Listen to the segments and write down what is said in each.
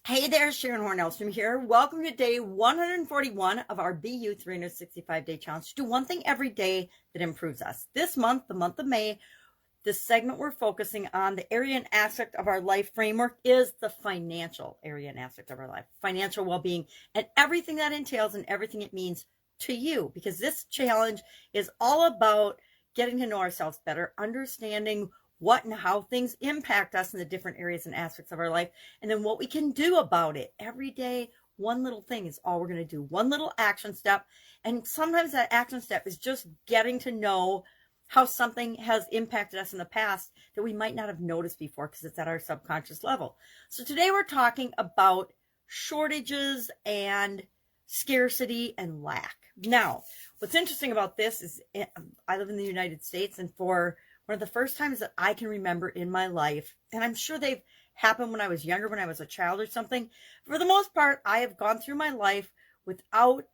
Hey there, Sharon Horne-Ellstrom here. Welcome to day 141 of our BU 365-day challenge. Do one thing every day that improves us. This month, the month of May, this segment we're focusing on the area and aspect of our life framework is the financial area and aspect of our life, financial well-being, and everything that entails and everything it means to you. Because this challenge is all about getting to know ourselves better, understanding what and how things impact us in the different areas and aspects of our life, and then what we can do about it. Every day, one little thing is all we're going to do, one little action step. And sometimes that action step is just getting to know how something has impacted us in the past that we might not have noticed before because it's at our subconscious level. So today we're talking about shortages and scarcity and lack. Now, what's interesting about this is I live in the United States, and for one of the first times that I can remember in my life, and I'm sure they've happened when I was younger, when I was a child or something. For the most part, I have gone through my life without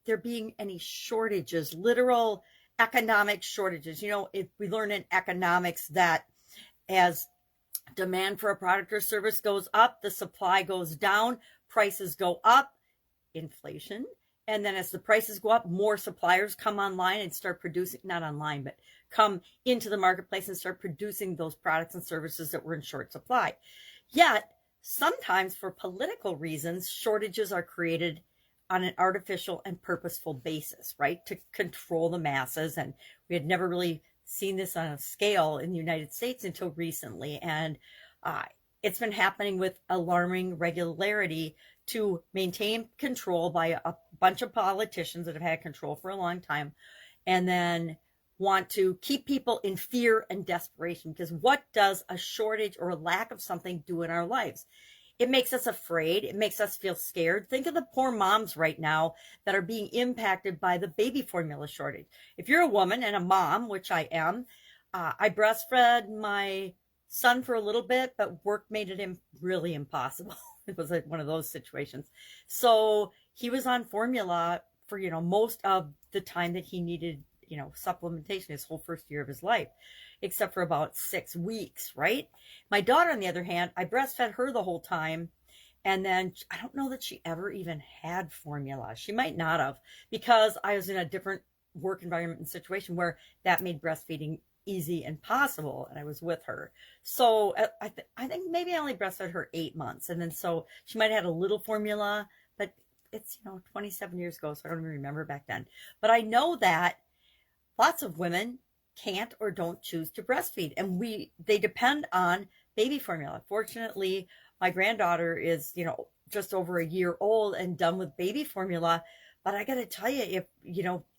there being any shortages, literal economic shortages. You know, if we learn in economics that as demand for a product or service goes up, the supply goes down, prices go up, inflation. And then as the prices go up, more suppliers come online and start producing, not online, but come into the marketplace and start producing those products and services that were in short supply. Yet, sometimes for political reasons, shortages are created on an artificial and purposeful basis, right? To control the masses. And we had never really seen this on a scale in the United States until recently. And it's been happening with alarming regularity to maintain control by a bunch of politicians that have had control for a long time, and then want to keep people in fear and desperation. Because what does a shortage or a lack of something do in our lives? It makes us afraid. It makes us feel scared. Think of the poor moms right now that are being impacted by the baby formula shortage. If you're a woman and a mom, which I am, I breastfed my son for a little bit, but work made it really impossible. It was like one of those situations. So he was on formula for, most of the time that he needed, supplementation his whole first year of his life, except for about 6 weeks, right? My daughter, on the other hand, I breastfed her the whole time. And then I don't know that she ever even had formula. She might not have, because I was in a different work environment and situation where that made breastfeeding easy and possible, and I was with her. So I think maybe I only breastfed her 8 months, and then so she might have had a little formula, but it's 27 years ago, so I don't even remember back then. But I know that lots of women can't or don't choose to breastfeed, and they depend on baby formula. Fortunately, my granddaughter is just over a year old and done with baby formula. But I got to tell you, if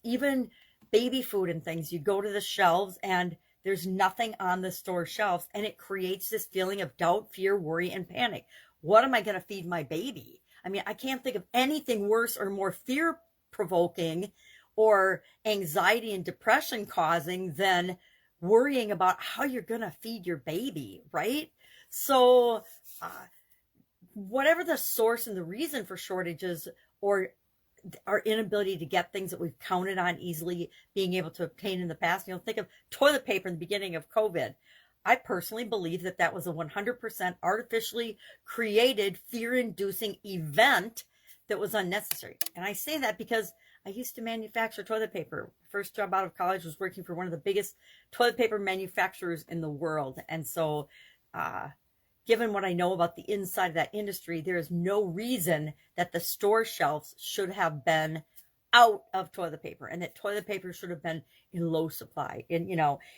even baby food and things, you go to the shelves and there's nothing on the store shelves, and it creates this feeling of doubt, fear, worry, and panic. What am I going to feed my baby? I mean, I can't think of anything worse or more fear provoking or anxiety and depression causing than worrying about how you're going to feed your baby, right? So whatever the source and the reason for shortages or our inability to get things that we've counted on easily being able to obtain in the past. Think of toilet paper in the beginning of COVID. I personally believe that was a 100% artificially created fear-inducing event that was unnecessary. And I say that because I used to manufacture toilet paper. First job out of college was working for one of the biggest toilet paper manufacturers in the world. And so, given what I know about the inside of that industry, there is no reason that the store shelves should have been out of toilet paper, and that toilet paper should have been in low supply. And,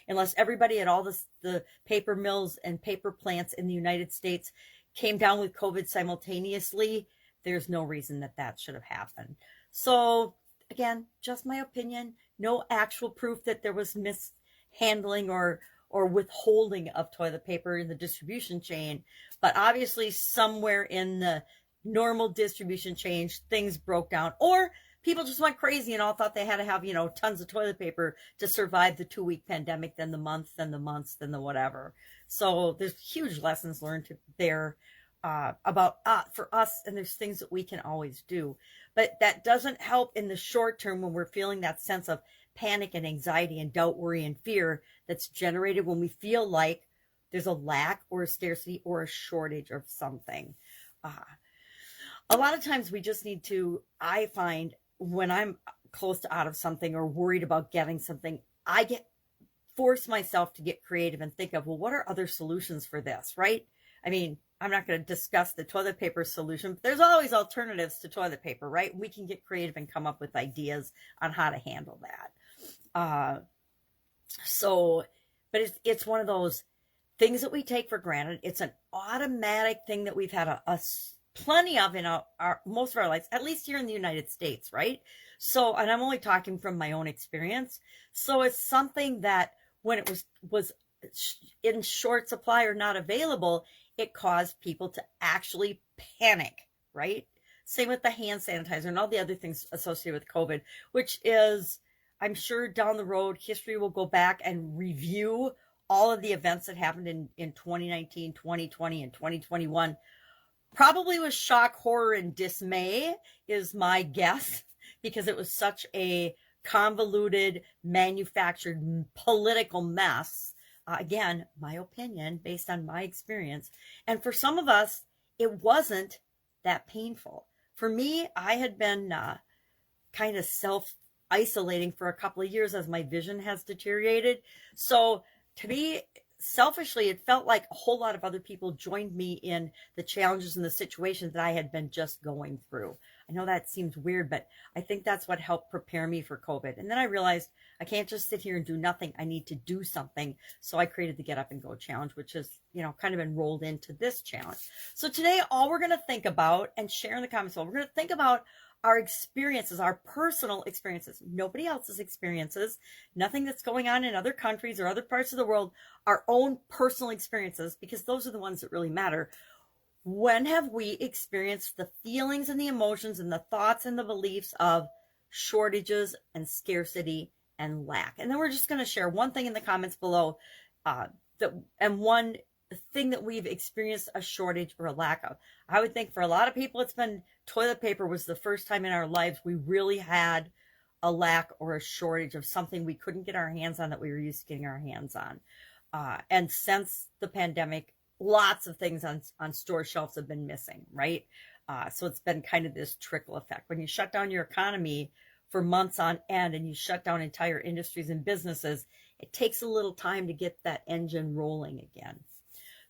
unless everybody at all the paper mills and paper plants in the United States came down with COVID simultaneously, there's no reason that should have happened. So again, just my opinion, no actual proof that there was mishandling or withholding of toilet paper in the distribution chain. But obviously somewhere in the normal distribution chain, things broke down, or people just went crazy and all thought they had to have, tons of toilet paper to survive the 2-week pandemic, then the month, then the months, then the whatever. So there's huge lessons learned there about for us, and there's things that we can always do. But that doesn't help in the short term when we're feeling that sense of panic and anxiety and doubt, worry, and fear that's generated when we feel like there's a lack or a scarcity or a shortage of something. A lot of times we just need to, I find when I'm close to out of something or worried about getting something, force myself to get creative and think of, well, what are other solutions for this, right? I mean, I'm not going to discuss the toilet paper solution, but there's always alternatives to toilet paper, right? We can get creative and come up with ideas on how to handle that. But it's one of those things that we take for granted. It's an automatic thing that we've had a plenty of in our most of our lives, at least here in the United States, right? So, and I'm only talking from my own experience. So it's something that when it was in short supply or not available, it caused people to actually panic, right? Same with the hand sanitizer and all the other things associated with COVID, which is, I'm sure down the road, history will go back and review all of the events that happened in 2019, 2020, and 2021. Probably with shock, horror, and dismay is my guess, because it was such a convoluted, manufactured political mess. Again, my opinion based on my experience. And for some of us, it wasn't that painful. For me, I had been kind of self-isolating for a couple of years as my vision has deteriorated. So to me, selfishly, it felt like a whole lot of other people joined me in the challenges and the situations that I had been just going through. I know that seems weird, but I think that's what helped prepare me for COVID. And then I realized I can't just sit here and do nothing. I need to do something. So I created the Get Up and Go challenge, which is, kind of enrolled into this challenge. So today, all we're going to think about and share in the comments, we're going to think about our experiences, our personal experiences, nobody else's experiences, nothing that's going on in other countries or other parts of the world, our own personal experiences, because those are the ones that really matter. When have we experienced the feelings and the emotions and the thoughts and the beliefs of shortages and scarcity and lack? And then we're just going to share one thing in the comments below, and one thing that we've experienced a shortage or a lack of. I would think for a lot of people, it's been toilet paper was the first time in our lives we really had a lack or a shortage of something we couldn't get our hands on that we were used to getting our hands on. And since the pandemic, lots of things on store shelves have been missing, right? So it's been kind of this trickle effect. When you shut down your economy for months on end and you shut down entire industries and businesses, it takes a little time to get that engine rolling again.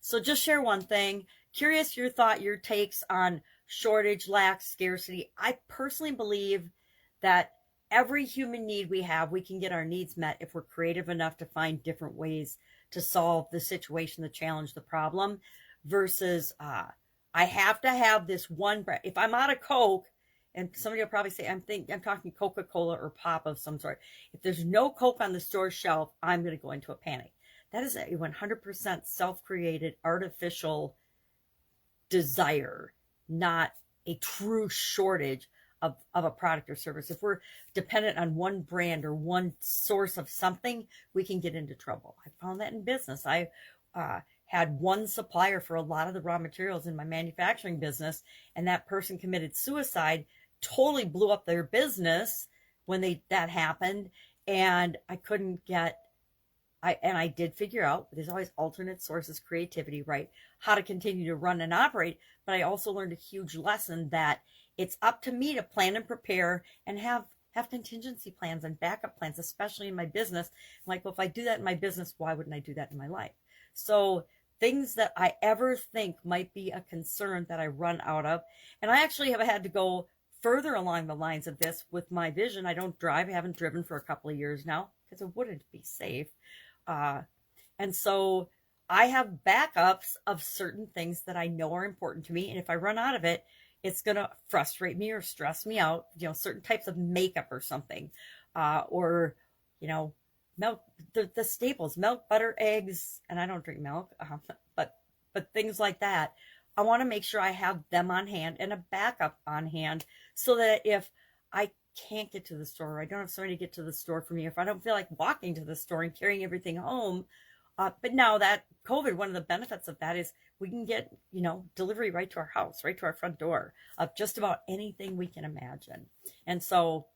So just share one thing. Curious your takes on shortage, lack, scarcity. I personally believe that every human need we have, we can get our needs met if we're creative enough to find different ways to solve the situation, the challenge, the problem, versus I have to have this one brand. If I'm out of Coke, and somebody will probably say, I'm talking Coca-Cola or pop of some sort. If there's no Coke on the store shelf, I'm going to go into a panic. That is a 100% self-created, artificial desire, not a true shortage of a product or service. If we're dependent on one brand or one source of something, we can get into trouble. I found that in business. I had one supplier for a lot of the raw materials in my manufacturing business, and that person committed suicide, totally blew up their business when that happened, and I couldn't get I did figure out, there's always alternate sources, creativity, right? How to continue to run and operate. But I also learned a huge lesson that it's up to me to plan and prepare and have contingency plans and backup plans, especially in my business. Like, well, if I do that in my business, why wouldn't I do that in my life? So things that I ever think might be a concern that I run out of. And I actually have had to go further along the lines of this with my vision. I don't drive. I haven't driven for a couple of years now because it wouldn't be safe. And so I have backups of certain things that I know are important to me. And if I run out of it, it's going to frustrate me or stress me out, certain types of makeup or something, or, milk, the staples, milk, butter, eggs, and I don't drink milk, but things like that. I want to make sure I have them on hand and a backup on hand so that if I can't get to the store, or I don't have somebody to get to the store for me, if I don't feel like walking to the store and carrying everything home. But now that COVID, one of the benefits of that is we can get, delivery right to our house, right to our front door of just about anything we can imagine. And so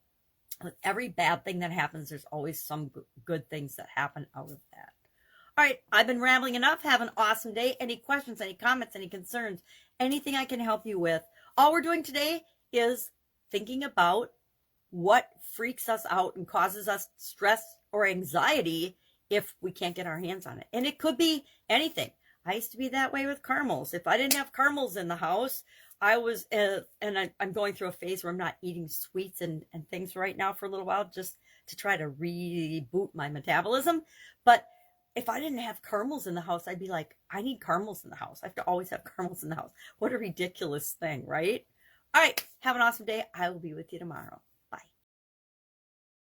with every bad thing that happens, there's always some good things that happen out of that. All right, I've been rambling enough. Have an awesome day. Any questions, any comments, any concerns, anything I can help you with. All we're doing today is thinking about what freaks us out and causes us stress or anxiety if we can't get our hands on it. And it could be anything. I used to be that way with caramels. If I didn't have caramels in the house, I was, I'm going through a phase where I'm not eating sweets and things right now for a little while, just to try to reboot my metabolism. But if I didn't have caramels in the house, I'd be like, I need caramels in the house. I have to always have caramels in the house. What a ridiculous thing, right? All right, have an awesome day. I will be with you tomorrow.